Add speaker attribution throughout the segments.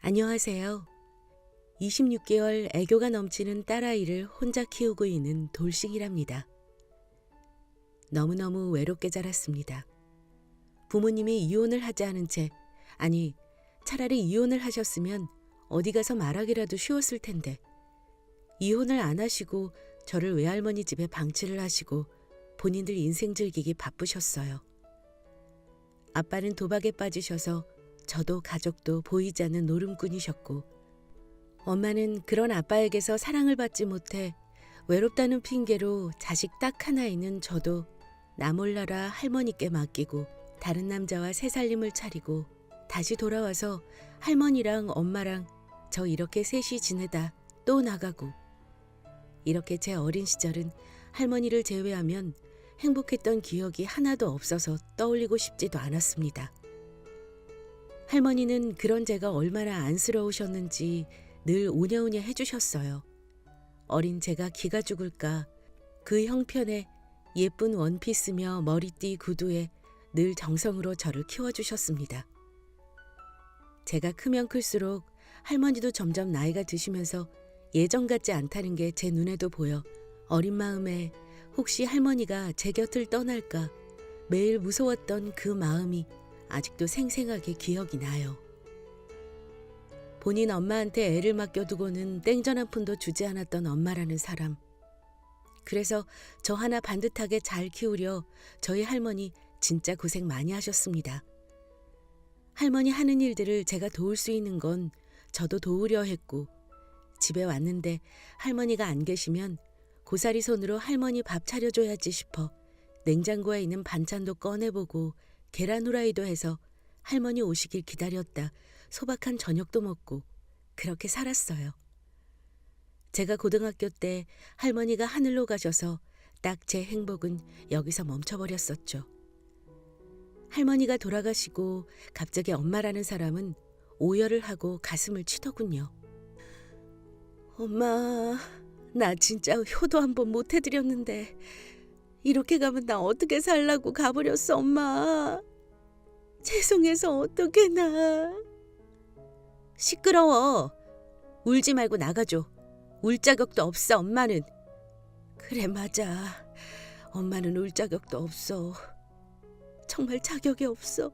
Speaker 1: 안녕하세요. 26개월 애교가 넘치는 딸아이를 혼자 키우고 있는 돌싱이랍니다. 너무너무 외롭게 자랐습니다. 부모님이 이혼을 하지 않은 채, 아니 차라리 이혼을 하셨으면 어디 가서 말하기라도 쉬웠을 텐데 이혼을 안 하시고 저를 외할머니 집에 방치를 하시고 본인들 인생 즐기기 바쁘셨어요. 아빠는 도박에 빠지셔서 저도 가족도 보이지 않는 노름꾼이셨고, 엄마는 그런 아빠에게서 사랑을 받지 못해 외롭다는 핑계로 자식 딱 하나 있는 저도 나 몰라라 할머니께 맡기고 다른 남자와 새 살림을 차리고 다시 돌아와서 할머니랑 엄마랑 저 이렇게 셋이 지내다 또 나가고, 이렇게 제 어린 시절은 할머니를 제외하면 행복했던 기억이 하나도 없어서 떠올리고 싶지도 않았습니다. 할머니는 그런 제가 얼마나 안쓰러우셨는지 늘 오냐오냐 해주셨어요. 어린 제가 기가 죽을까 그 형편에 예쁜 원피스며 머리띠 구두에 늘 정성으로 저를 키워주셨습니다. 제가 크면 클수록 할머니도 점점 나이가 드시면서 예전 같지 않다는 게 제 눈에도 보여 어린 마음에 혹시 할머니가 제 곁을 떠날까 매일 무서웠던 그 마음이 아직도 생생하게 기억이 나요. 본인 엄마한테 애를 맡겨두고는 땡전 한 푼도 주지 않았던 엄마라는 사람. 그래서 저 하나 반듯하게 잘 키우려 저희 할머니 진짜 고생 많이 하셨습니다. 할머니 하는 일들을 제가 도울 수 있는 건 저도 도우려 했고, 집에 왔는데 할머니가 안 계시면 고사리 손으로 할머니 밥 차려줘야지 싶어 냉장고에 있는 반찬도 꺼내보고 계란 후라이도 해서 할머니 오시길 기다렸다 소박한 저녁도 먹고 그렇게 살았어요. 제가 고등학교 때 할머니가 하늘로 가셔서 딱 제 행복은 여기서 멈춰버렸었죠. 할머니가 돌아가시고 갑자기 엄마라는 사람은 오열을 하고 가슴을 치더군요. 엄마, 나 진짜 효도 한 번 못 해드렸는데 이렇게 가면 나 어떻게 살라고 가버렸어, 엄마. 죄송해서 어떡해 나. 시끄러워. 울지 말고 나가줘. 울 자격도 없어, 엄마는. 그래, 맞아. 엄마는 울 자격도 없어. 정말 자격이 없어.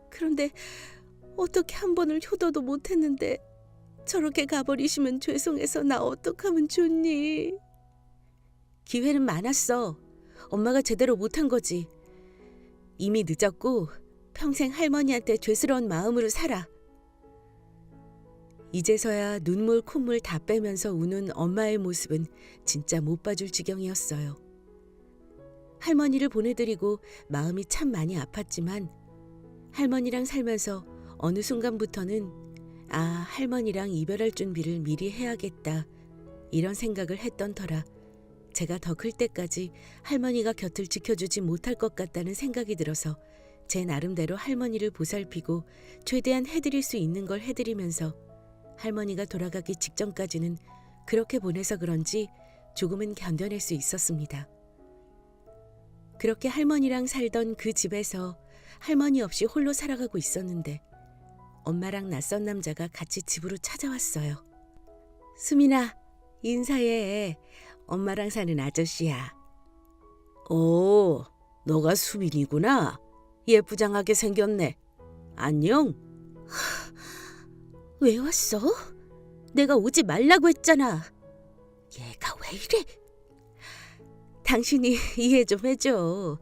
Speaker 1: 그런데 어떻게 한 번을 효도도 못했는데 저렇게 가버리시면 죄송해서 나 어떡하면 좋니? 기회는 많았어. 엄마가 제대로 못한 거지. 이미 늦었고 평생 할머니한테 죄스러운 마음으로 살아. 이제서야 눈물 콧물 다 빼면서 우는 엄마의 모습은 진짜 못 봐줄 지경이었어요. 할머니를 보내드리고 마음이 참 많이 아팠지만 할머니랑 살면서 어느 순간부터는 할머니랑 이별할 준비를 미리 해야겠다 이런 생각을 했던 터라 제가 더 클 때까지 할머니가 곁을 지켜주지 못할 것 같다는 생각이 들어서 제 나름대로 할머니를 보살피고 최대한 해드릴 수 있는 걸 해드리면서 할머니가 돌아가기 직전까지는 그렇게 보내서 그런지 조금은 견뎌낼 수 있었습니다. 그렇게 할머니랑 살던 그 집에서 할머니 없이 홀로 살아가고 있었는데 엄마랑 낯선 남자가 같이 집으로 찾아왔어요. 수민아, 인사해. 엄마랑 사는 아저씨야. 오, 너가 수민이구나. 예쁘장하게 생겼네. 안녕. 왜 왔어? 내가 오지 말라고 했잖아. 얘가 왜 이래? 당신이 이해 좀 해줘.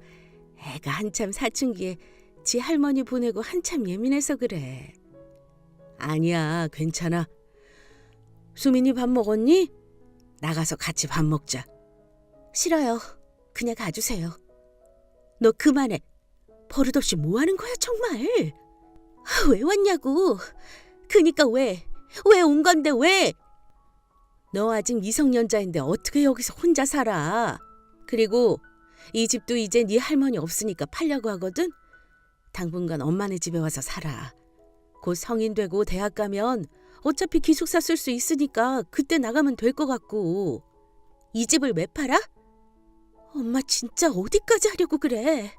Speaker 1: 애가 한참 사춘기에 지 할머니 보내고 한참 예민해서 그래. 아니야, 괜찮아. 수민이 밥 먹었니? 나가서 같이 밥 먹자. 싫어요. 그냥 가주세요. 너 그만해. 버릇없이 뭐 하는 거야 정말. 왜 왔냐고. 그니까 왜 온 건데 왜? 너 아직 미성년자인데 어떻게 여기서 혼자 살아. 그리고 이 집도 이제 네 할머니 없으니까 팔려고 하거든. 당분간 엄마네 집에 와서 살아. 곧 성인 되고 대학 가면 어차피 기숙사 쓸 수 있으니까 그때 나가면 될 것 같고. 이 집을 왜 팔아? 엄마 진짜 어디까지 하려고 그래.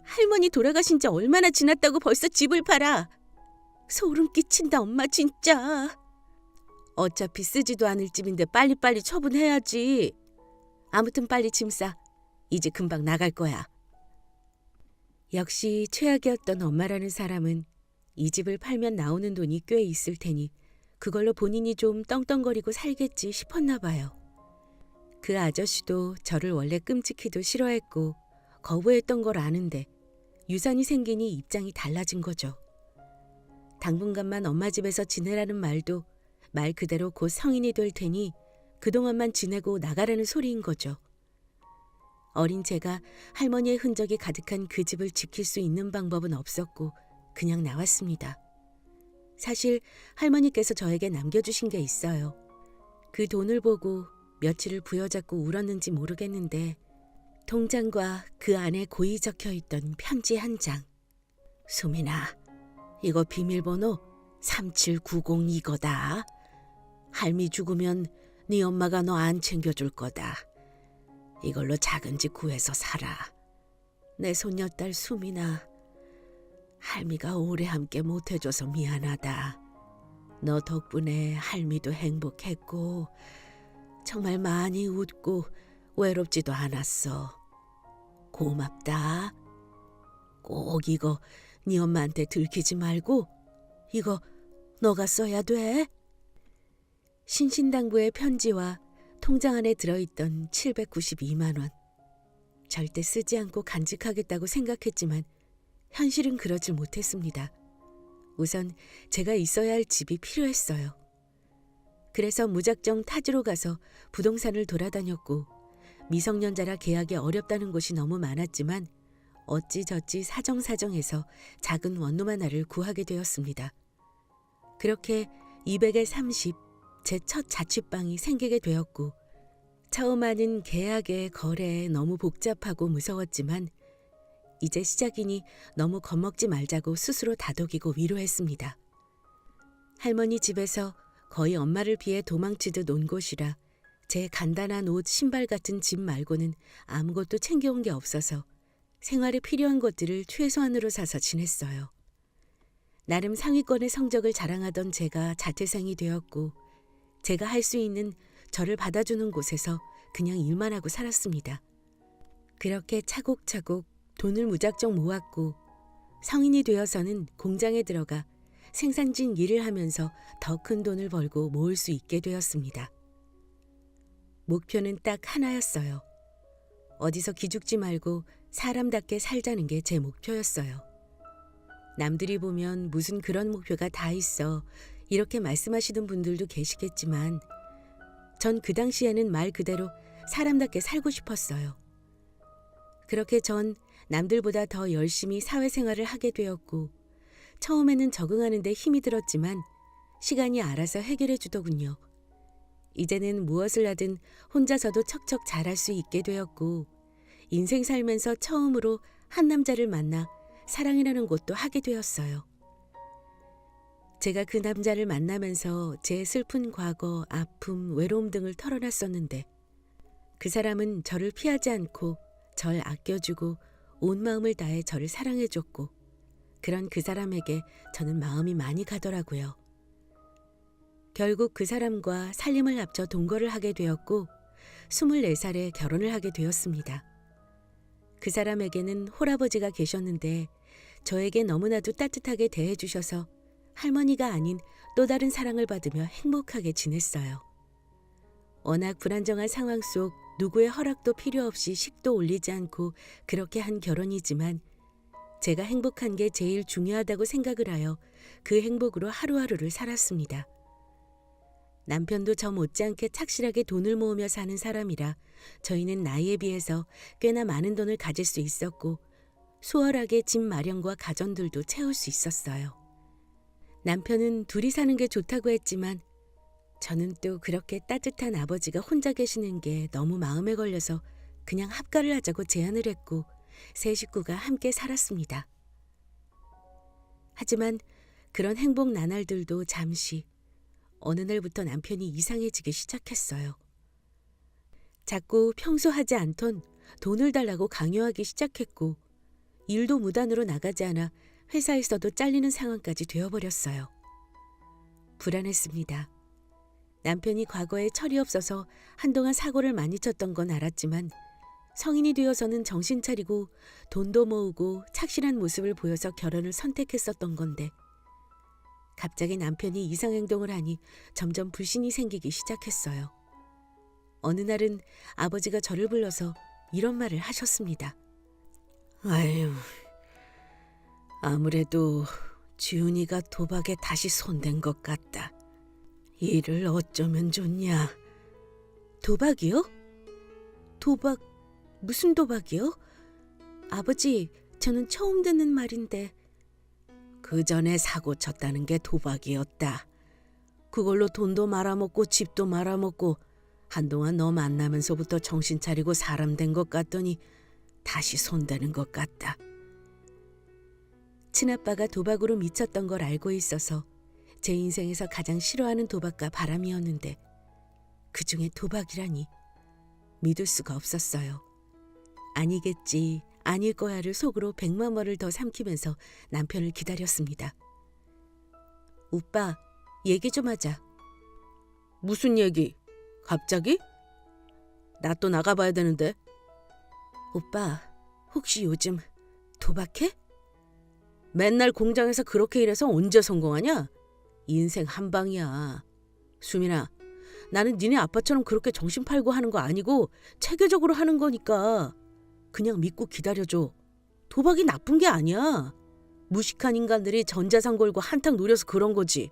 Speaker 1: 할머니 돌아가신 지 얼마나 지났다고 벌써 집을 팔아. 소름 끼친다, 엄마 진짜. 어차피 쓰지도 않을 집인데 빨리빨리 처분해야지. 아무튼 빨리 짐 싸. 이제 금방 나갈 거야. 역시 최악이었던 엄마라는 사람은 이 집을 팔면 나오는 돈이 꽤 있을 테니 그걸로 본인이 좀 떵떵거리고 살겠지 싶었나 봐요. 그 아저씨도 저를 원래 끔찍히도 싫어했고 거부했던 걸 아는데 유산이 생기니 입장이 달라진 거죠. 당분간만 엄마 집에서 지내라는 말도 말 그대로 곧 성인이 될 테니 그동안만 지내고 나가라는 소리인 거죠. 어린 제가 할머니의 흔적이 가득한 그 집을 지킬 수 있는 방법은 없었고 그냥 나왔습니다. 사실 할머니께서 저에게 남겨주신 게 있어요. 그 돈을 보고 며칠을 부여잡고 울었는지 모르겠는데 통장과 그 안에 고이 적혀있던 편지 한 장. 수민아, 이거 비밀번호 3790 이거다. 할미 죽으면 네 엄마가 너 안 챙겨줄 거다. 이걸로 작은 집 구해서 살아. 내 손녀딸 수민아, 할미가 오래 함께 못해줘서 미안하다. 너 덕분에 할미도 행복했고 정말 많이 웃고 외롭지도 않았어. 고맙다. 꼭 이거 네 엄마한테 들키지 말고 이거 너가 써야 돼. 신신당부의 편지와 통장 안에 들어있던 792만 원. 절대 쓰지 않고 간직하겠다고 생각했지만 현실은 그러질 못했습니다. 우선 제가 있어야 할 집이 필요했어요. 그래서 무작정 타지로 가서 부동산을 돌아다녔고 미성년자라 계약이 어렵다는 곳이 너무 많았지만 어찌저찌 사정사정해서 작은 원룸 하나를 구하게 되었습니다. 그렇게 200에 30, 제 첫 자취방이 생기게 되었고 처음 하는 계약의 거래에 너무 복잡하고 무서웠지만 이제 시작이니 너무 겁먹지 말자고 스스로 다독이고 위로했습니다. 할머니 집에서 거의 엄마를 피해 도망치듯 온 곳이라 제 간단한 옷, 신발 같은 짐 말고는 아무것도 챙겨온 게 없어서 생활에 필요한 것들을 최소한으로 사서 지냈어요. 나름 상위권의 성적을 자랑하던 제가 자퇴생이 되었고 제가 할 수 있는 저를 받아주는 곳에서 그냥 일만 하고 살았습니다. 그렇게 차곡차곡 돈을 무작정 모았고 성인이 되어서는 공장에 들어가 생산진 일을 하면서 더 큰 돈을 벌고 모을 수 있게 되었습니다. 목표는 딱 하나였어요. 어디서 기죽지 말고 사람답게 살자는 게 제 목표였어요. 남들이 보면 무슨 그런 목표가 다 있어 이렇게 말씀하시는 분들도 계시겠지만 전 그 당시에는 말 그대로 사람답게 살고 싶었어요. 그렇게 전 남들보다 더 열심히 사회생활을 하게 되었고 처음에는 적응하는 데 힘이 들었지만 시간이 알아서 해결해 주더군요. 이제는 무엇을 하든 혼자서도 척척 잘할 수 있게 되었고 인생 살면서 처음으로 한 남자를 만나 사랑이라는 것도 하게 되었어요. 제가 그 남자를 만나면서 제 슬픈 과거, 아픔, 외로움 등을 털어놨었는데 그 사람은 저를 피하지 않고 절 아껴주고 온 마음을 다해 저를 사랑해줬고 그런 그 사람에게 저는 마음이 많이 가더라고요. 결국 그 사람과 살림을 합쳐 동거를 하게 되었고 24살에 결혼을 하게 되었습니다. 그 사람에게는 홀아버지가 계셨는데 저에게 너무나도 따뜻하게 대해주셔서 할머니가 아닌 또 다른 사랑을 받으며 행복하게 지냈어요. 워낙 불안정한 상황 속 누구의 허락도 필요 없이 식도 올리지 않고 그렇게 한 결혼이지만 제가 행복한 게 제일 중요하다고 생각을 하여 그 행복으로 하루하루를 살았습니다. 남편도 저 못지않게 착실하게 돈을 모으며 사는 사람이라 저희는 나이에 비해서 꽤나 많은 돈을 가질 수 있었고 수월하게 집 마련과 가전들도 채울 수 있었어요. 남편은 둘이 사는 게 좋다고 했지만 저는 또 그렇게 따뜻한 아버지가 혼자 계시는 게 너무 마음에 걸려서 그냥 합가를 하자고 제안을 했고 세 식구가 함께 살았습니다. 하지만 그런 행복 나날들도 잠시 어느 날부터 남편이 이상해지기 시작했어요. 자꾸 평소 하지 않던 돈을 달라고 강요하기 시작했고 일도 무단으로 나가지 않아 회사에서도 잘리는 상황까지 되어버렸어요. 불안했습니다. 남편이 과거에 철이 없어서 한동안 사고를 많이 쳤던 건 알았지만 성인이 되어서는 정신 차리고 돈도 모으고 착실한 모습을 보여서 결혼을 선택했었던 건데 갑자기 남편이 이상행동을 하니 점점 불신이 생기기 시작했어요. 어느 날은 아버지가 저를 불러서 이런 말을 하셨습니다. 아유, 아무래도 지훈이가 도박에 다시 손댄 것 같다. 일을 어쩌면 좋냐? 도박이요? 도박, 무슨 도박이요? 아버지, 저는 처음 듣는 말인데. 그 전에 사고 쳤다는 게 도박이었다. 그걸로 돈도 말아먹고 집도 말아먹고 한동안 너 만나면서부터 정신 차리고 사람 된 것 같더니 다시 손대는 것 같다. 친아빠가 도박으로 미쳤던 걸 알고 있어서 제 인생에서 가장 싫어하는 도박과 바람이었는데 그중에 도박이라니 믿을 수가 없었어요. 아니겠지, 아닐 거야를 속으로 100만 번을 더 삼키면서 남편을 기다렸습니다. 오빠, 얘기 좀 하자. 무슨 얘기? 갑자기? 나 또 나가봐야 되는데. 오빠, 혹시 요즘 도박해? 맨날 공장에서 그렇게 일해서 언제 성공하냐? 인생 한 방이야. 수민아, 나는 니네 아빠처럼 그렇게 정신 팔고 하는 거 아니고 체계적으로 하는 거니까 그냥 믿고 기다려줘. 도박이 나쁜 게 아니야. 무식한 인간들이 전자상 걸고 한탕 노려서 그런 거지.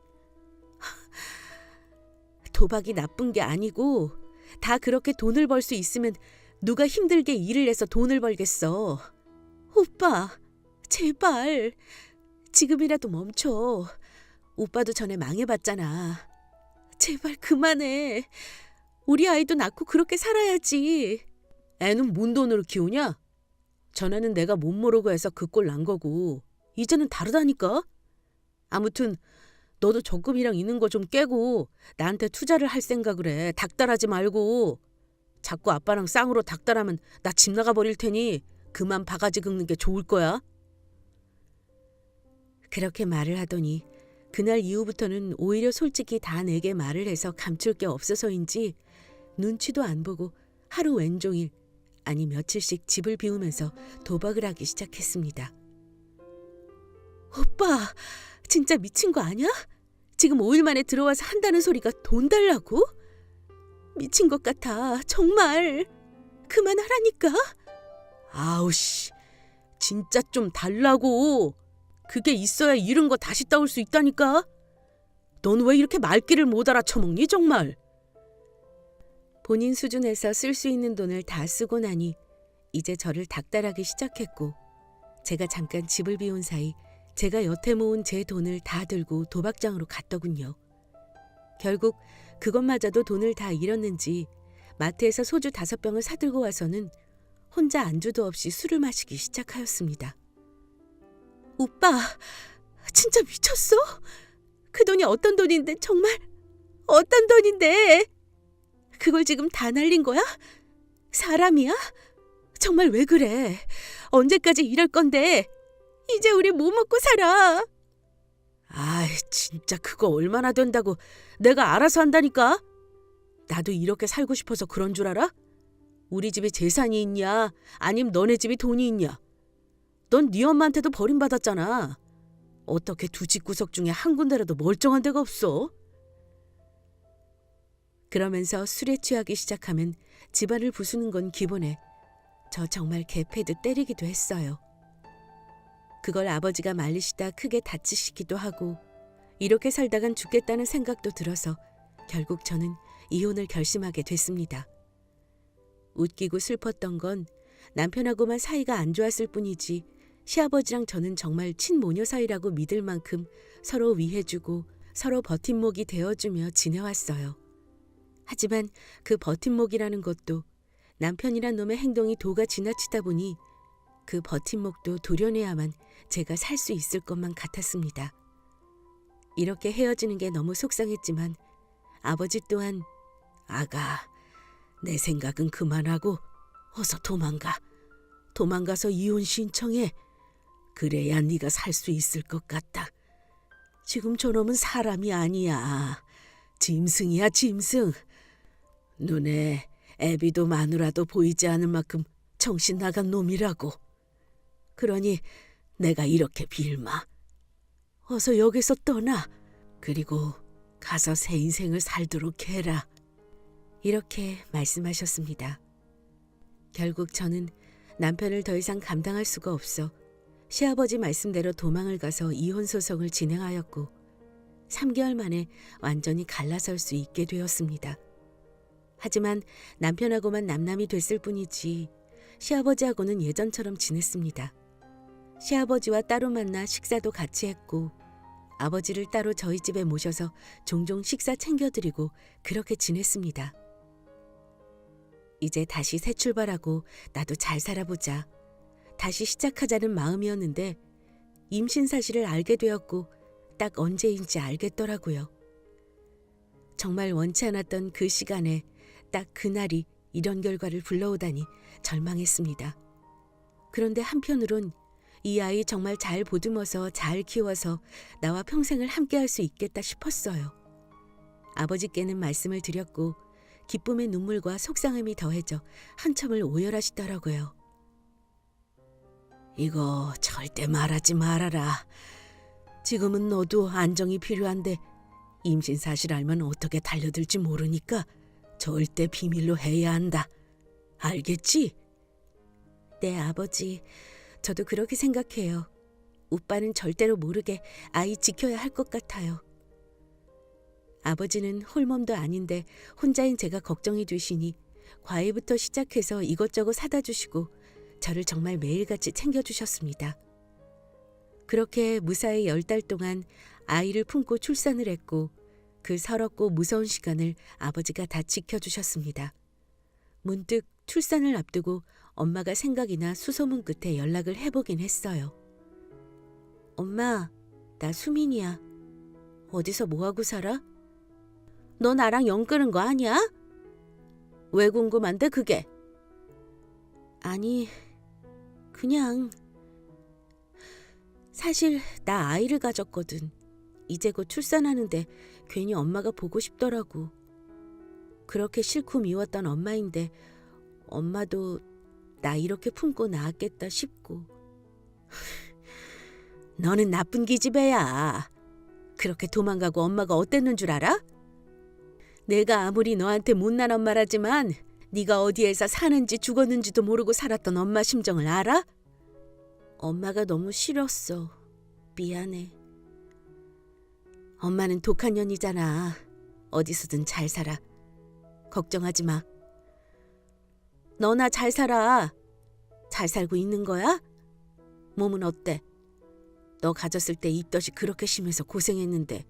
Speaker 1: 도박이 나쁜 게 아니고 다 그렇게 돈을 벌 수 있으면 누가 힘들게 일을 해서 돈을 벌겠어. 오빠, 제발 지금이라도 멈춰. 오빠도 전에 망해봤잖아. 제발 그만해. 우리 아이도 낳고 그렇게 살아야지. 애는 뭔 돈으로 키우냐? 전에는 내가 못 모르고 해서 그 꼴 난 거고 이제는 다르다니까. 아무튼 너도 적금이랑 있는 거 좀 깨고 나한테 투자를 할 생각을 해. 닥달하지 말고. 자꾸 아빠랑 쌍으로 닥달하면 나 집 나가버릴 테니 그만 바가지 긁는 게 좋을 거야. 그렇게 말을 하더니 그날 이후부터는 오히려 솔직히 다 내게 말을 해서 감출 게 없어서인지 눈치도 안 보고 하루 왼종일 아니 며칠씩 집을 비우면서 도박을 하기 시작했습니다. 오빠, 진짜 미친 거 아니야? 지금 5일 만에 들어와서 한다는 소리가 돈 달라고? 미친 것 같아, 정말. 그만하라니까. 아우씨, 진짜 좀 달라고. 그게 있어야 잃은 거 다시 따올 수 있다니까. 넌 왜 이렇게 말귀를 못 알아쳐먹니 정말. 본인 수준에서 쓸 수 있는 돈을 다 쓰고 나니 이제 저를 닥달하기 시작했고 제가 잠깐 집을 비운 사이 제가 여태 모은 제 돈을 다 들고 도박장으로 갔더군요. 결국 그것마저도 돈을 다 잃었는지 마트에서 소주 5병을 사들고 와서는 혼자 안주도 없이 술을 마시기 시작하였습니다. 오빠, 진짜 미쳤어? 그 돈이 어떤 돈인데, 정말 어떤 돈인데? 그걸 지금 다 날린 거야? 사람이야? 정말 왜 그래? 언제까지 이럴 건데? 이제 우리 뭐 먹고 살아? 아이, 진짜 그거 얼마나 된다고. 내가 알아서 한다니까. 나도 이렇게 살고 싶어서 그런 줄 알아? 우리 집에 재산이 있냐? 아님 너네 집에 돈이 있냐? 넌 네 엄마한테도 버림받았잖아. 어떻게 두 집 구석 중에 한 군데라도 멀쩡한 데가 없어? 그러면서 술에 취하기 시작하면 집안을 부수는 건 기본에 저 정말 개패듯 때리기도 했어요. 그걸 아버지가 말리시다 크게 다치시기도 하고 이렇게 살다간 죽겠다는 생각도 들어서 결국 저는 이혼을 결심하게 됐습니다. 웃기고 슬펐던 건 남편하고만 사이가 안 좋았을 뿐이지 시아버지랑 저는 정말 친모녀 사이라고 믿을 만큼 서로 위해주고 서로 버팀목이 되어주며 지내왔어요. 하지만 그 버팀목이라는 것도 남편이란 놈의 행동이 도가 지나치다 보니 그 버팀목도 도려내야만 제가 살 수 있을 것만 같았습니다. 이렇게 헤어지는 게 너무 속상했지만 아버지 또한 아가, 내 생각은 그만하고 어서 도망가. 도망가서 이혼 신청해. 그래야 네가 살 수 있을 것 같다. 지금 저놈은 사람이 아니야. 짐승이야, 짐승. 눈에 애비도 마누라도 보이지 않을 만큼 정신 나간 놈이라고. 그러니 내가 이렇게 빌마. 어서 여기서 떠나. 그리고 가서 새 인생을 살도록 해라. 이렇게 말씀하셨습니다. 결국 저는 남편을 더 이상 감당할 수가 없어 시아버지 말씀대로 도망을 가서 이혼 소송을 진행하였고 3개월 만에 완전히 갈라설 수 있게 되었습니다. 하지만 남편하고만 남남이 됐을 뿐이지 시아버지하고는 예전처럼 지냈습니다. 시아버지와 따로 만나 식사도 같이 했고 아버지를 따로 저희 집에 모셔서 종종 식사 챙겨드리고 그렇게 지냈습니다. 이제 다시 새 출발하고 나도 잘 살아보자. 다시 시작하자는 마음이었는데 임신 사실을 알게 되었고 딱 언제인지 알겠더라고요. 정말 원치 않았던 그 시간에 딱 그날이 이런 결과를 불러오다니 절망했습니다. 그런데 한편으론 이 아이 정말 잘 보듬어서 잘 키워서 나와 평생을 함께할 수 있겠다 싶었어요. 아버지께는 말씀을 드렸고 기쁨의 눈물과 속상함이 더해져 한참을 오열하시더라고요. 이거 절대 말하지 말아라. 지금은 너도 안정이 필요한데 임신 사실 알면 어떻게 달려들지 모르니까 절대 비밀로 해야 한다. 알겠지? 네, 아버지. 저도 그렇게 생각해요. 오빠는 절대로 모르게 아이 지켜야 할 것 같아요. 아버지는 홀몸도 아닌데 혼자인 제가 걱정이 되시니 과일부터 시작해서 이것저것 사다 주시고 저를 정말 매일같이 챙겨주셨습니다. 그렇게 무사히 10달 동안 아이를 품고 출산을 했고 그 서럽고 무서운 시간을 아버지가 다 지켜주셨습니다. 문득 출산을 앞두고 엄마가 생각이나 수소문 끝에 연락을 해보긴 했어요. 엄마, 나 수민이야. 어디서 뭐하고 살아? 너 나랑 연 끄는 거 아니야? 왜 궁금한데 그게? 아니, 그냥 사실 나 아이를 가졌거든. 이제 곧 출산하는데 괜히 엄마가 보고 싶더라고. 그렇게 싫고 미웠던 엄마인데 엄마도 나 이렇게 품고 낳았겠다 싶고. 너는 나쁜 기집애야. 그렇게 도망가고 엄마가 어땠는 줄 알아? 내가 아무리 너한테 못난 엄마라지만 네가 어디에서 사는지 죽었는지도 모르고 살았던 엄마 심정을 알아? 엄마가 너무 싫었어. 미안해. 엄마는 독한 년이잖아. 어디서든 잘 살아. 걱정하지 마. 너나 잘 살아. 잘 살고 있는 거야? 몸은 어때? 너 가졌을 때 입덧이 그렇게 심해서 고생했는데.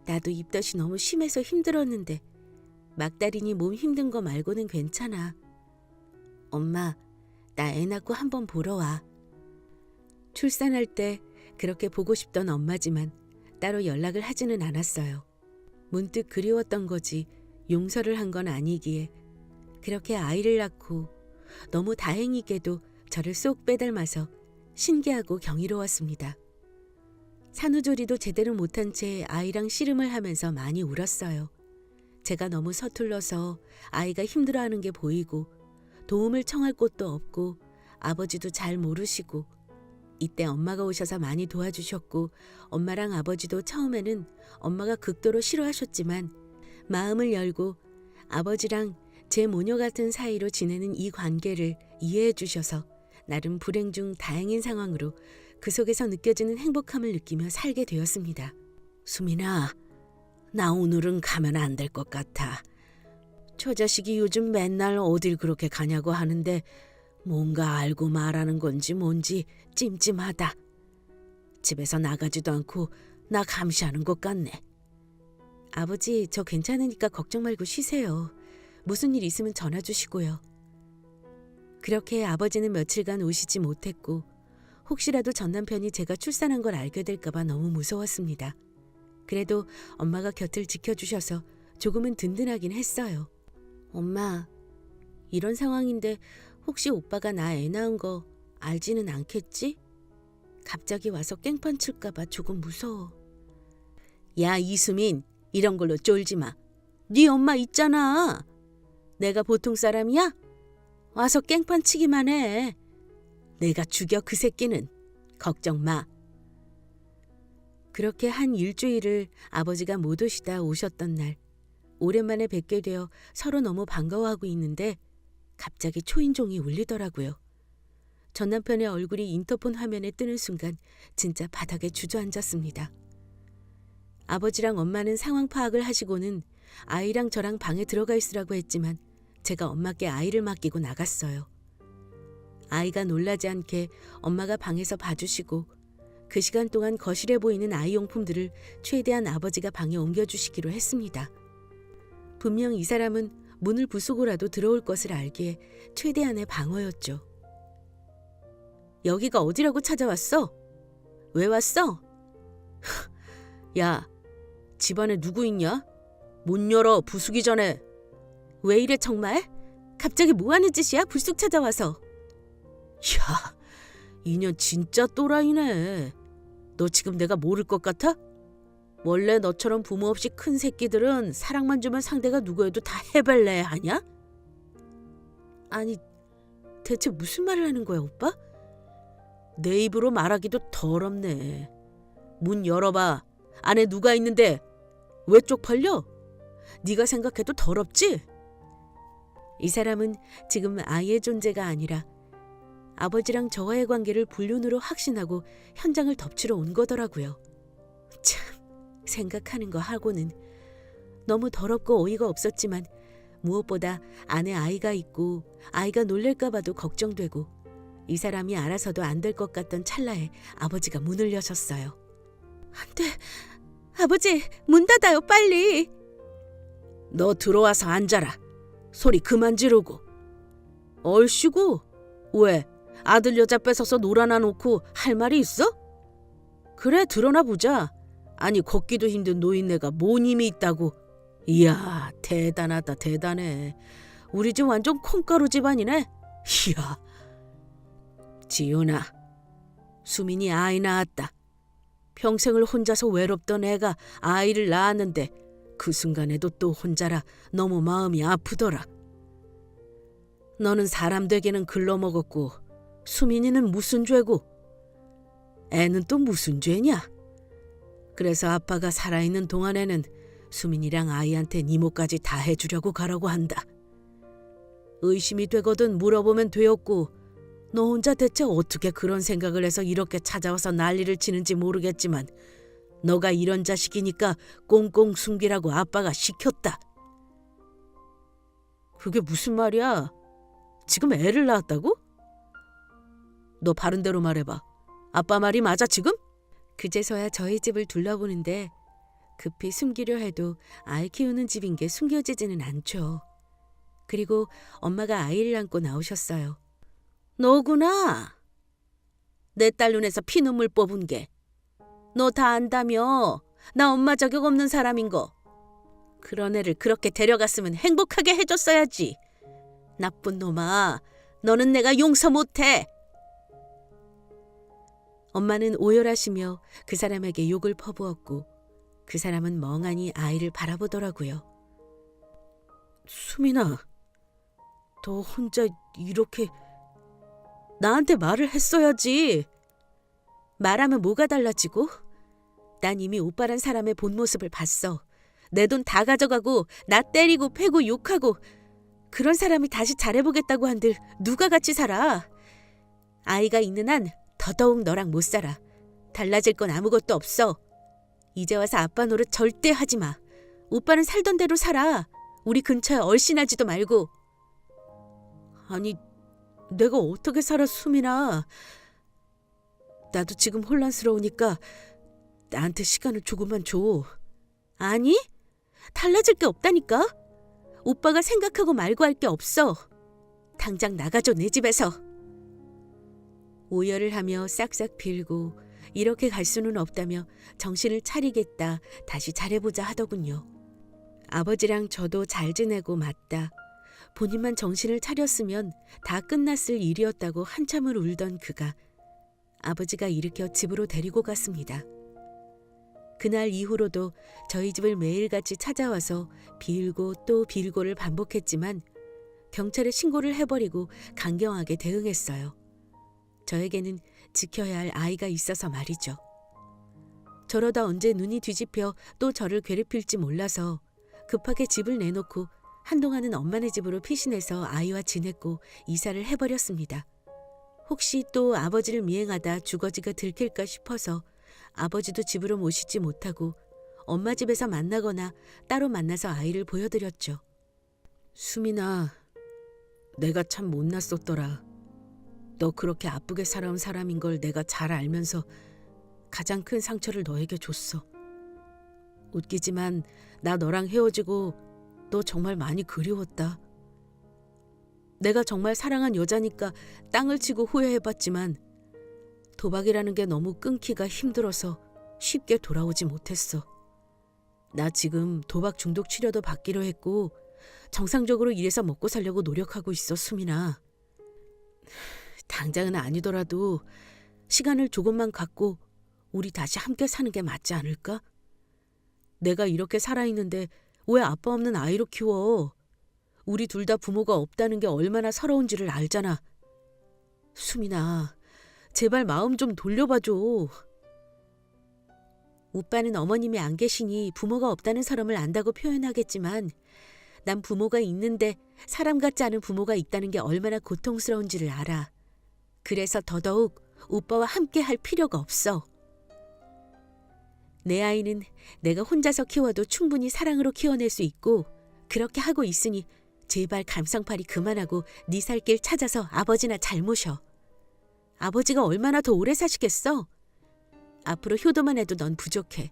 Speaker 1: 나도 입덧이 너무 심해서 힘들었는데 막달이니 몸 힘든 거 말고는 괜찮아. 엄마, 나 애 낳고 한번 보러 와. 출산할 때 그렇게 보고 싶던 엄마지만 따로 연락을 하지는 않았어요. 문득 그리웠던 거지 용서를 한 건 아니기에 그렇게 아이를 낳고 너무 다행히게도 저를 쏙 빼닮아서 신기하고 경이로웠습니다. 산후조리도 제대로 못한 채 아이랑 씨름을 하면서 많이 울었어요. 제가 너무 서툴러서 아이가 힘들어하는 게 보이고 도움을 청할 곳도 없고 아버지도 잘 모르시고 이때 엄마가 오셔서 많이 도와주셨고 엄마랑 아버지도 처음에는 엄마가 극도로 싫어하셨지만 마음을 열고 아버지랑 제 모녀 같은 사이로 지내는 이 관계를 이해해 주셔서 나름 불행 중 다행인 상황으로 그 속에서 느껴지는 행복함을 느끼며 살게 되었습니다. 수민아, 나 오늘은 가면 안 될 것 같아. 저 자식이 요즘 맨날 어딜 그렇게 가냐고 하는데 뭔가 알고 말하는 건지 뭔지 찜찜하다. 집에서 나가지도 않고 나 감시하는 것 같네. 아버지, 저 괜찮으니까 걱정 말고 쉬세요. 무슨 일 있으면 전화 주시고요. 그렇게 아버지는 며칠간 오시지 못했고 혹시라도 전 남편이 제가 출산한 걸 알게 될까 봐 너무 무서웠습니다. 그래도 엄마가 곁을 지켜주셔서 조금은 든든하긴 했어요. 엄마, 이런 상황인데 혹시 오빠가 나 애 낳은 거 알지는 않겠지? 갑자기 와서 깽판 칠까봐 조금 무서워. 야, 이수민, 이런 걸로 쫄지 마. 네 엄마 있잖아. 내가 보통 사람이야? 와서 깽판 치기만 해. 내가 죽여 그 새끼는. 걱정 마. 그렇게 한 일주일을 아버지가 못 오셨던 날, 오랜만에 뵙게 되어 서로 너무 반가워하고 있는데 갑자기 초인종이 울리더라고요. 전 남편의 얼굴이 인터폰 화면에 뜨는 순간 진짜 바닥에 주저앉았습니다. 아버지랑 엄마는 상황 파악을 하시고는 아이랑 저랑 방에 들어가 있으라고 했지만 제가 엄마께 아이를 맡기고 나갔어요. 아이가 놀라지 않게 엄마가 방에서 봐주시고 그 시간 동안 거실에 보이는 아이용품들을 최대한 아버지가 방에 옮겨주시기로 했습니다. 분명 이 사람은 문을 부수고라도 들어올 것을 알기에 최대한의 방어였죠. 여기가 어디라고 찾아왔어? 왜 왔어? 야, 집안에 누구 있냐? 문 열어, 부수기 전에. 왜 이래 정말? 갑자기 뭐 하는 짓이야? 불쑥 찾아와서. 야, 이년 진짜 또라이네. 너 지금 내가 모를 것 같아? 원래 너처럼 부모 없이 큰 새끼들은 사랑만 주면 상대가 누구여도 다 해발레 하냐? 아니, 대체 무슨 말을 하는 거야, 오빠? 내 입으로 말하기도 더럽네. 문 열어봐. 안에 누가 있는데 왜 쪽팔려? 네가 생각해도 더럽지? 이 사람은 지금 아이의 존재가 아니라 아버지랑 저와의 관계를 불륜으로 확신하고 현장을 덮치러 온 거더라고요. 참, 생각하는 거 하고는 너무 더럽고 어이가 없었지만 무엇보다 안에 아이가 있고 아이가 놀랄까 봐도 걱정되고 이 사람이 알아서도 안 될 것 같던 찰나에 아버지가 문을 여셨어요. 안 돼. 아버지, 문 닫아요, 빨리. 너 들어와서 앉아라. 소리 그만 지르고. 얼씨구. 왜? 아들 여자 뺏어서 놀아나 놓고 할 말이 있어? 그래, 드러나 보자. 아니, 걷기도 힘든 노인네가 뭔 힘이 있다고. 이야, 대단하다, 대단해. 우리 집 완전 콩가루 집안이네. 이야. 지윤아, 수민이 아이 낳았다. 평생을 혼자서 외롭던 애가 아이를 낳았는데 그 순간에도 또 혼자라 너무 마음이 아프더라. 너는 사람 되게는 글러먹었고 수민이는 무슨 죄고 애는 또 무슨 죄냐? 그래서 아빠가 살아있는 동안에는 수민이랑 아이한테 이모까지 다 해주려고 가라고 한다. 의심이 되거든 물어보면 되었고 너 혼자 대체 어떻게 그런 생각을 해서 이렇게 찾아와서 난리를 치는지 모르겠지만 너가 이런 자식이니까 꽁꽁 숨기라고 아빠가 시켰다. 그게 무슨 말이야? 지금 애를 낳았다고? 너 바른 대로 말해봐. 아빠 말이 맞아 지금? 그제서야 저희 집을 둘러보는데 급히 숨기려 해도 아이 키우는 집인 게 숨겨지지는 않죠. 그리고 엄마가 아이를 안고 나오셨어요. 너구나. 내 딸 눈에서 피눈물 뽑은 게. 너 다 안다며. 나 엄마 자격 없는 사람인 거. 그런 애를 그렇게 데려갔으면 행복하게 해줬어야지. 나쁜 놈아. 너는 내가 용서 못해. 엄마는 오열하시며 그 사람에게 욕을 퍼부었고 그 사람은 멍하니 아이를 바라보더라고요. 수민아, 너 혼자 이렇게 나한테 말을 했어야지. 말하면 뭐가 달라지고? 난 이미 오빠란 사람의 본 모습을 봤어. 내 돈 다 가져가고 나 때리고 패고 욕하고 그런 사람이 다시 잘해보겠다고 한들 누가 같이 살아. 아이가 있는 한 더더욱 너랑 못 살아. 달라질 건 아무것도 없어. 이제 와서 아빠 노릇 절대 하지 마. 오빠는 살던 대로 살아. 우리 근처에 얼씬하지도 말고. 아니, 내가 어떻게 살아, 수민아. 나도 지금 혼란스러우니까 나한테 시간을 조금만 줘. 아니, 달라질 게 없다니까. 오빠가 생각하고 말고 할 게 없어. 당장 나가줘, 내 집에서. 오열을 하며 싹싹 빌고 이렇게 갈 수는 없다며 정신을 차리겠다, 다시 잘해보자 하더군요. 아버지랑 저도 잘 지내고 맞다. 본인만 정신을 차렸으면 다 끝났을 일이었다고 한참을 울던 그가 아버지가 일으켜 집으로 데리고 갔습니다. 그날 이후로도 저희 집을 매일같이 찾아와서 빌고 또 빌고를 반복했지만 경찰에 신고를 해버리고 강경하게 대응했어요. 저에게는 지켜야 할 아이가 있어서 말이죠. 저러다 언제 눈이 뒤집혀 또 저를 괴롭힐지 몰라서 급하게 집을 내놓고 한동안은 엄마네 집으로 피신해서 아이와 지냈고 이사를 해버렸습니다. 혹시 또 아버지를 미행하다 주거지가 들킬까 싶어서 아버지도 집으로 모시지 못하고 엄마 집에서 만나거나 따로 만나서 아이를 보여드렸죠. 수민아, 내가 참 못났었더라. 너 그렇게 아프게 살아온 사람인 걸 내가 잘 알면서 가장 큰 상처를 너에게 줬어. 웃기지만 나 너랑 헤어지고 너 정말 많이 그리웠다. 내가 정말 사랑한 여자니까 땅을 치고 후회해봤지만 도박이라는 게 너무 끊기가 힘들어서 쉽게 돌아오지 못했어. 나 지금 도박 중독 치료도 받기로 했고 정상적으로 일해서 먹고 살려고 노력하고 있어, 수민아. 당장은 아니더라도 시간을 조금만 갖고 우리 다시 함께 사는 게 맞지 않을까? 내가 이렇게 살아있는데 왜 아빠 없는 아이로 키워? 우리 둘 다 부모가 없다는 게 얼마나 서러운지를 알잖아. 수민아, 제발 마음 좀 돌려봐줘. 오빠는 어머님이 안 계시니 부모가 없다는 서름을 안다고 표현하겠지만 난 부모가 있는데 사람 같지 않은 부모가 있다는 게 얼마나 고통스러운지를 알아. 그래서 더더욱 오빠와 함께 할 필요가 없어. 내 아이는 내가 혼자서 키워도 충분히 사랑으로 키워낼 수 있고 그렇게 하고 있으니 제발 감성팔이 그만하고 네 살 길 찾아서 아버지나 잘 모셔. 아버지가 얼마나 더 오래 사시겠어? 앞으로 효도만 해도 넌 부족해.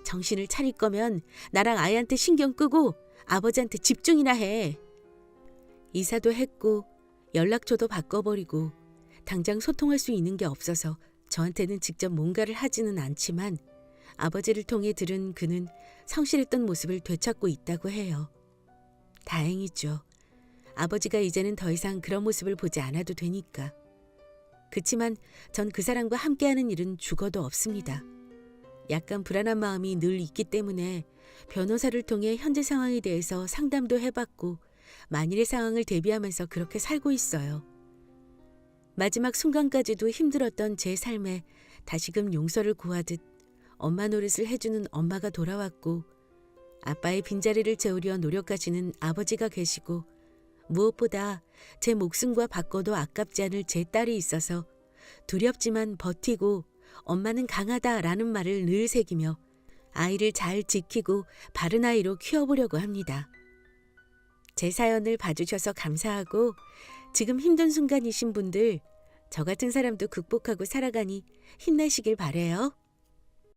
Speaker 1: 정신을 차릴 거면 나랑 아이한테 신경 끄고 아버지한테 집중이나 해. 이사도 했고 연락처도 바꿔버리고 당장 소통할 수 있는 게 없어서 저한테는 직접 뭔가를 하지는 않지만 아버지를 통해 들은 그는 성실했던 모습을 되찾고 있다고 해요. 다행이죠. 아버지가 이제는 더 이상 그런 모습을 보지 않아도 되니까. 그치만 전 그 사람과 함께하는 일은 죽어도 없습니다. 약간 불안한 마음이 늘 있기 때문에 변호사를 통해 현재 상황에 대해서 상담도 해봤고 만일의 상황을 대비하면서 그렇게 살고 있어요. 마지막 순간까지도 힘들었던 제 삶에 다시금 용서를 구하듯 엄마 노릇을 해주는 엄마가 돌아왔고 아빠의 빈자리를 채우려 노력하시는 아버지가 계시고 무엇보다 제 목숨과 바꿔도 아깝지 않을 제 딸이 있어서 두렵지만 버티고 엄마는 강하다라는 말을 늘 새기며 아이를 잘 지키고 바른 아이로 키워보려고 합니다. 제 사연을 봐주셔서 감사하고 지금 힘든 순간이신 분들 저 같은 사람도 극복하고 살아가니 힘내시길 바래요.